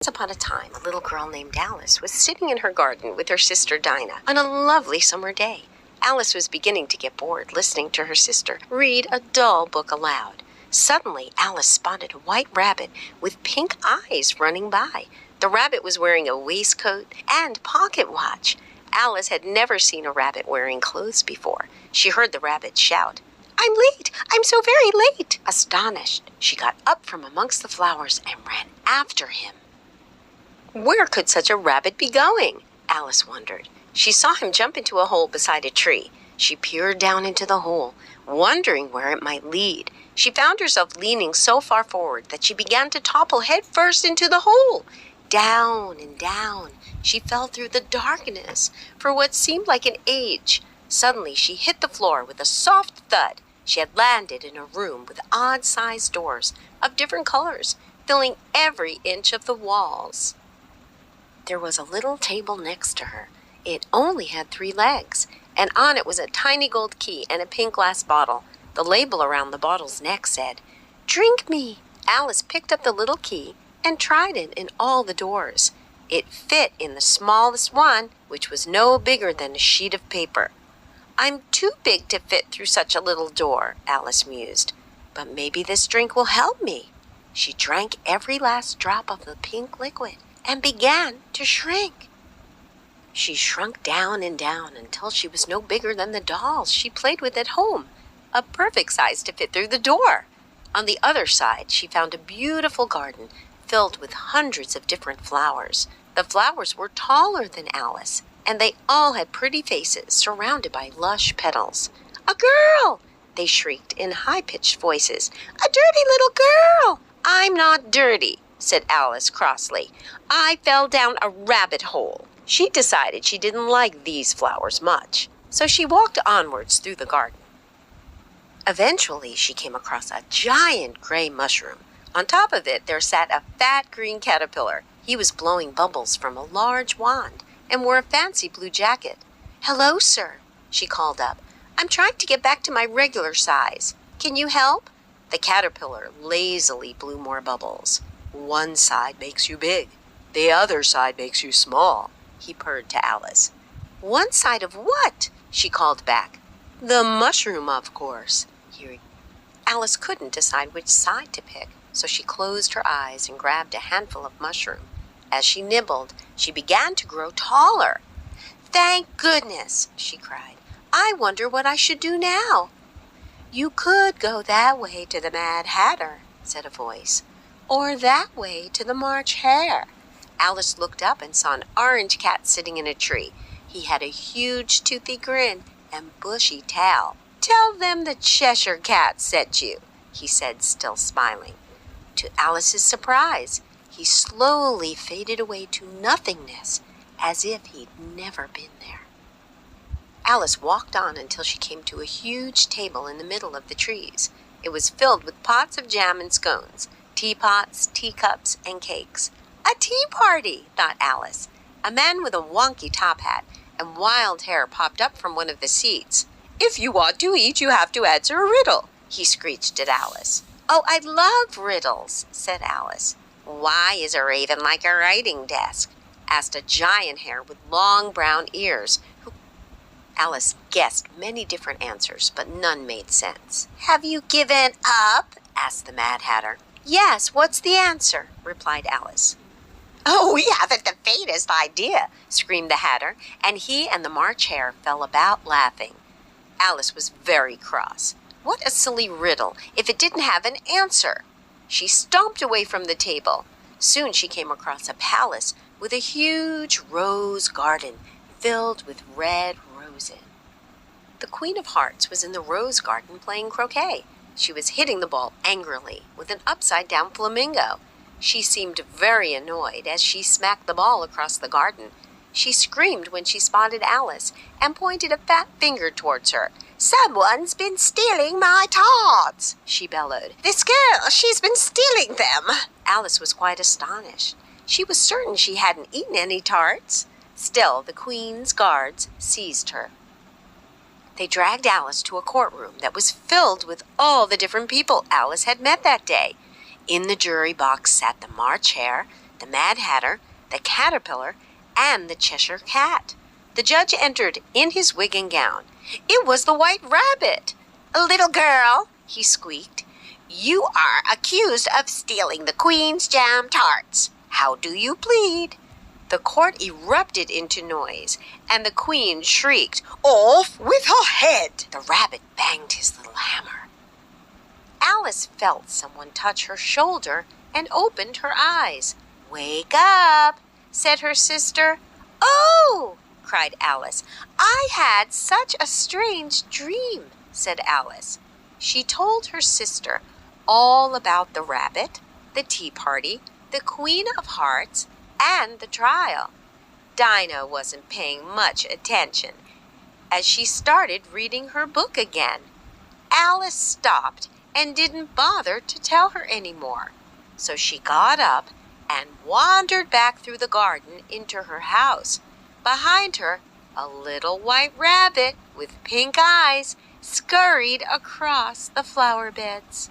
Once upon a time, a little girl named Alice was sitting in her garden with her sister Dinah on a lovely summer day. Alice was beginning to get bored listening to her sister read a dull book aloud. Suddenly, Alice spotted a white rabbit with pink eyes running by. The rabbit was wearing a waistcoat and pocket watch. Alice had never seen a rabbit wearing clothes before. She heard the rabbit shout, "I'm late! I'm so very late!" Astonished, she got up from amongst the flowers and ran after him. Where could such a rabbit be going? Alice wondered. She saw him jump into a hole beside a tree. She peered down into the hole, wondering where it might lead. She found herself leaning so far forward that she began to topple headfirst into the hole. Down and down, she fell through the darkness for what seemed like an age. Suddenly, she hit the floor with a soft thud. She had landed in a room with odd-sized doors of different colors, filling every inch of the walls. There was a little table next to her. It only had 3 legs, and on it was a tiny gold key and a pink glass bottle. The label around the bottle's neck said, "Drink me." Alice picked up the little key and tried it in all the doors. It fit in the smallest one, which was no bigger than a sheet of paper. "I'm too big to fit through such a little door," Alice mused. "But maybe this drink will help me." She drank every last drop of the pink liquid and began to shrink. She shrunk down and down until she was no bigger than the dolls she played with at home, a perfect size to fit through the door. On the other side, she found a beautiful garden filled with hundreds of different flowers. The flowers were taller than Alice, and they all had pretty faces surrounded by lush petals. "A girl!" they shrieked in high-pitched voices. "A dirty little girl!" "I'm not dirty," said Alice crossly. "I fell down a rabbit hole." She decided she didn't like these flowers much, so she walked onwards through the garden. Eventually, she came across a giant gray mushroom. On top of it, there sat a fat green caterpillar. He was blowing bubbles from a large wand and wore a fancy blue jacket. "Hello, sir," she called up. "I'm trying to get back to my regular size. Can you help?" The caterpillar lazily blew more bubbles. "One side makes you big. The other side makes you small," he purred to Alice. "One side of what?" she called back. "The mushroom, of course." Alice couldn't decide which side to pick, so she closed her eyes and grabbed a handful of mushroom. As she nibbled, she began to grow taller. "Thank goodness," she cried. "I wonder what I should do now." "You could go that way to the Mad Hatter," said a voice, "or that way to the March Hare." Alice looked up and saw an orange cat sitting in a tree. He had a huge toothy grin and bushy tail. "Tell them the Cheshire Cat sent you," he said, still smiling. To Alice's surprise, he slowly faded away to nothingness, as if he'd never been there. Alice walked on until she came to a huge table in the middle of the trees. It was filled with pots of jam and scones, teapots, teacups, and cakes. "A tea party," thought Alice. A man with a wonky top hat and wild hair popped up from one of the seats. "If you want to eat, you have to answer a riddle," he screeched at Alice. "Oh, I love riddles," said Alice. "Why is a raven like a writing desk?" asked a giant hare with long brown ears. Alice guessed many different answers, but none made sense. "Have you given up?" asked the Mad Hatter. "Yes, what's the answer?" replied Alice. "Oh, we haven't the faintest idea," screamed the Hatter, and he and the March Hare fell about laughing. Alice was very cross. What a silly riddle if it didn't have an answer! She stomped away from the table. Soon she came across a palace with a huge rose garden filled with red roses. The Queen of Hearts was in the rose garden playing croquet. She was hitting the ball angrily with an upside-down flamingo. She seemed very annoyed as she smacked the ball across the garden. She screamed when she spotted Alice and pointed a fat finger towards her. "Someone's been stealing my tarts," she bellowed. "This girl, she's been stealing them." Alice was quite astonished. She was certain she hadn't eaten any tarts. Still, the Queen's guards seized her. They dragged Alice to a courtroom that was filled with all the different people Alice had met that day. In the jury box sat the March Hare, the Mad Hatter, the Caterpillar, and the Cheshire Cat. The judge entered in his wig and gown. It was the White Rabbit. "Little girl," he squeaked, "you are accused of stealing the Queen's jam tarts. How do you plead?" The court erupted into noise, and the Queen shrieked, "Off with her head!" The rabbit banged his little hammer. Alice felt someone touch her shoulder and opened her eyes. "Wake up," said her sister. "Oh!" cried Alice. "I had such a strange dream," said Alice. She told her sister all about the rabbit, the tea party, the Queen of Hearts, and the trial. Dinah wasn't paying much attention as she started reading her book again. Alice stopped and didn't bother to tell her any more. So she got up and wandered back through the garden into her house. Behind her, a little white rabbit with pink eyes scurried across the flower beds.